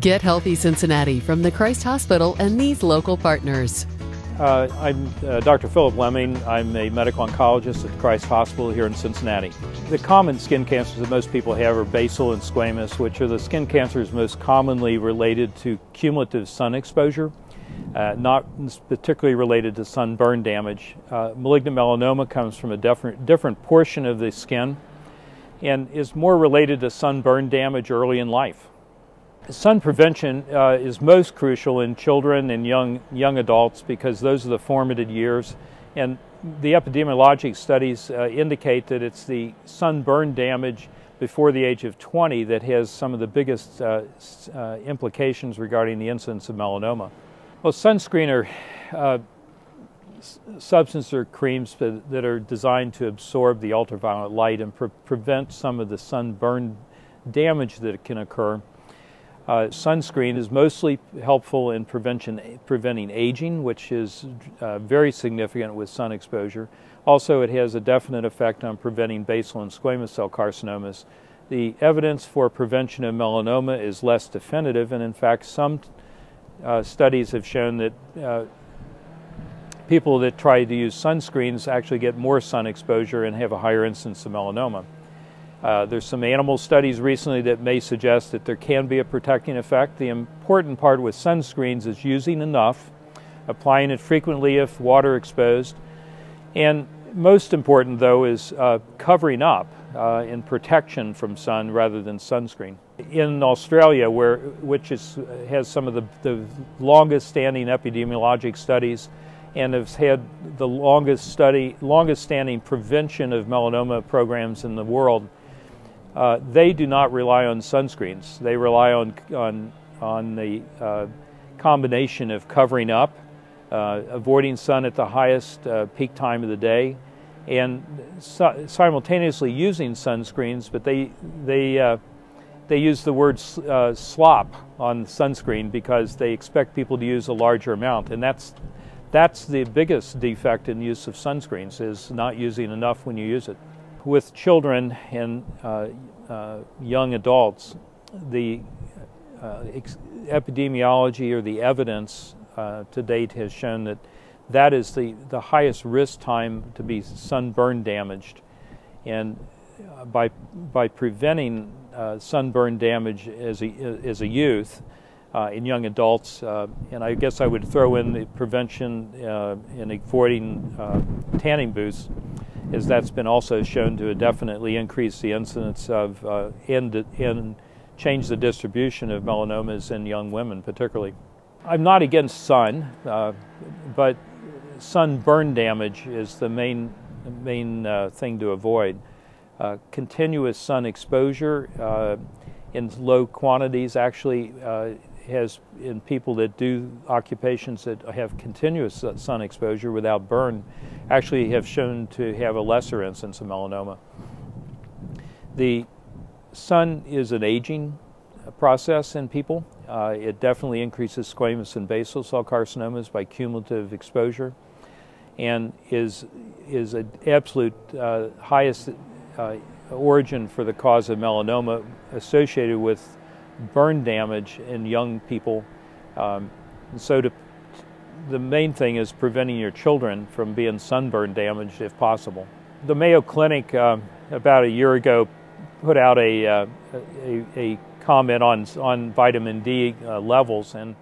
Get Healthy Cincinnati from the Christ Hospital and these local partners. I'm Dr. Philip Leming. I'm a medical oncologist at the Christ Hospital here in Cincinnati. The common skin cancers that most people have are basal and squamous, which are the skin cancers most commonly related to cumulative sun exposure, not particularly related to sunburn damage. Malignant melanoma comes from a different portion of the skin and is more related to sunburn damage early in life. Sun prevention is most crucial in children and young adults because those are the formative years, and the epidemiologic studies indicate that it's the sunburn damage before the age of 20 that has some of the biggest implications regarding the incidence of melanoma. Well, sunscreen are substances or creams that are designed to absorb the ultraviolet light and prevent some of the sunburn damage that can occur. Sunscreen is mostly helpful in preventing aging, which is very significant with sun exposure. Also, it has a definite effect on preventing basal and squamous cell carcinomas. The evidence for prevention of melanoma is less definitive, and in fact, some studies have shown that people that try to use sunscreens actually get more sun exposure and have a higher incidence of melanoma. There's some animal studies recently that may suggest that there can be a protecting effect. The important part with sunscreens is using enough, applying it frequently if water exposed, and most important though is covering up in protection from sun rather than sunscreen. In Australia, which has some of the longest standing epidemiologic studies and has had the longest standing prevention of melanoma programs in the world, they do not rely on sunscreens. They rely on the combination of covering up, avoiding sun at the highest peak time of the day, and simultaneously using sunscreens. But they use the word slop on sunscreen because they expect people to use a larger amount, and that's the biggest defect in use of sunscreens, is not using enough when you use it. With children and young adults, the epidemiology or the evidence to date has shown that is the highest risk time to be sunburn damaged. And by preventing sunburn damage as a youth, in young adults, and I guess I would throw in the prevention in avoiding tanning booths, as that's been also shown to definitely increase the incidence of and change the distribution of melanomas in young women particularly. I'm not against sun, but sunburn damage is the main thing to avoid. Continuous sun exposure in low quantities actually has, in people that do occupations that have continuous sun exposure without burn, actually have shown to have a lesser incidence of melanoma. The sun is an aging process in people. It definitely increases squamous and basal cell carcinomas by cumulative exposure, and is an absolute highest origin for the cause of melanoma associated with burn damage in young people. So the main thing is preventing your children from being sunburn damaged if possible. The Mayo Clinic about a year ago put out a comment on vitamin D levels, and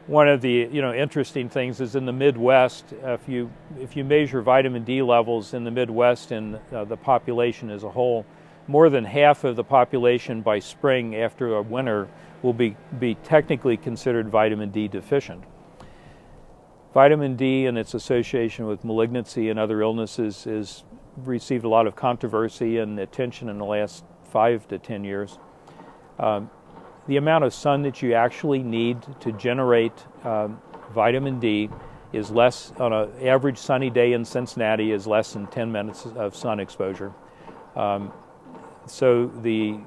one of the interesting things is in the Midwest, if you measure vitamin D levels in the Midwest and the population as a whole, more than half of the population by spring after a winter will be technically considered vitamin D deficient. Vitamin D and its association with malignancy and other illnesses has received a lot of controversy and attention in the last 5 to 10 years. The amount of sun that you actually need to generate vitamin D is less, on an average sunny day in Cincinnati, is less than 10 minutes of sun exposure. So the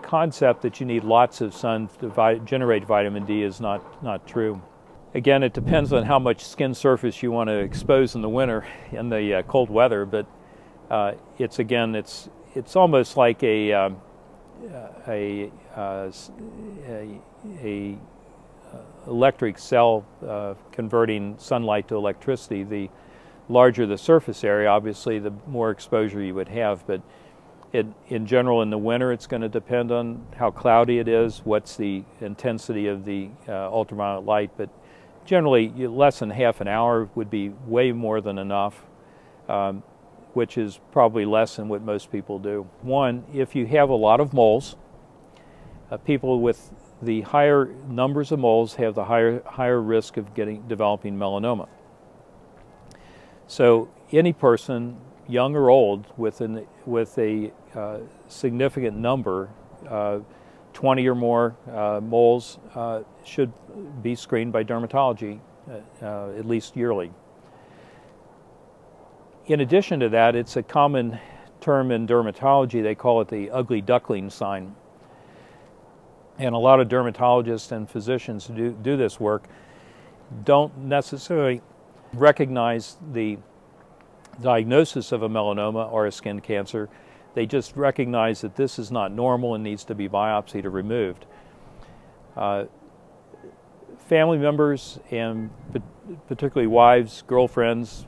concept that you need lots of sun to generate vitamin D is not true. Again, it depends on how much skin surface you want to expose in the winter in the cold weather, but it's almost like electric cell converting sunlight to electricity, the larger the surface area, obviously, the more exposure you would have. But in general, in the winter, it's going to depend on how cloudy it is, what's the intensity of the ultraviolet light. But generally, less than half an hour would be way more than enough, which is probably less than what most people do. One, if you have a lot of moles, people with the higher numbers of moles have the higher risk of developing melanoma. So any person, young or old, with a significant number, 20 or more moles, should be screened by dermatology at least yearly. In addition to that, it's a common term in dermatology. They call it the ugly duckling sign. And a lot of dermatologists and physicians who do this work don't necessarily recognize the diagnosis of a melanoma or a skin cancer. They just recognize that this is not normal and needs to be biopsied or removed. Family members, and particularly wives, girlfriends,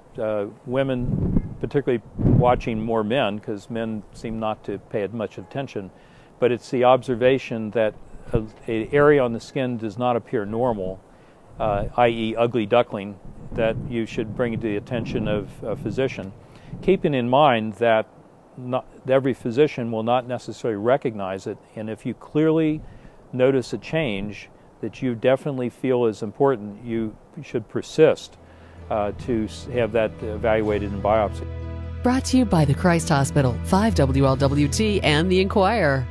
women, particularly watching more men, because men seem not to pay as much attention, but it's the observation that an area on the skin does not appear normal, i.e. ugly duckling, that you should bring to the attention of a physician, keeping in mind that every physician will not necessarily recognize it, and if you clearly notice a change that you definitely feel is important, you should persist to have that evaluated in biopsy. Brought to you by the Christ Hospital, 5 WLWT, and the Inquirer.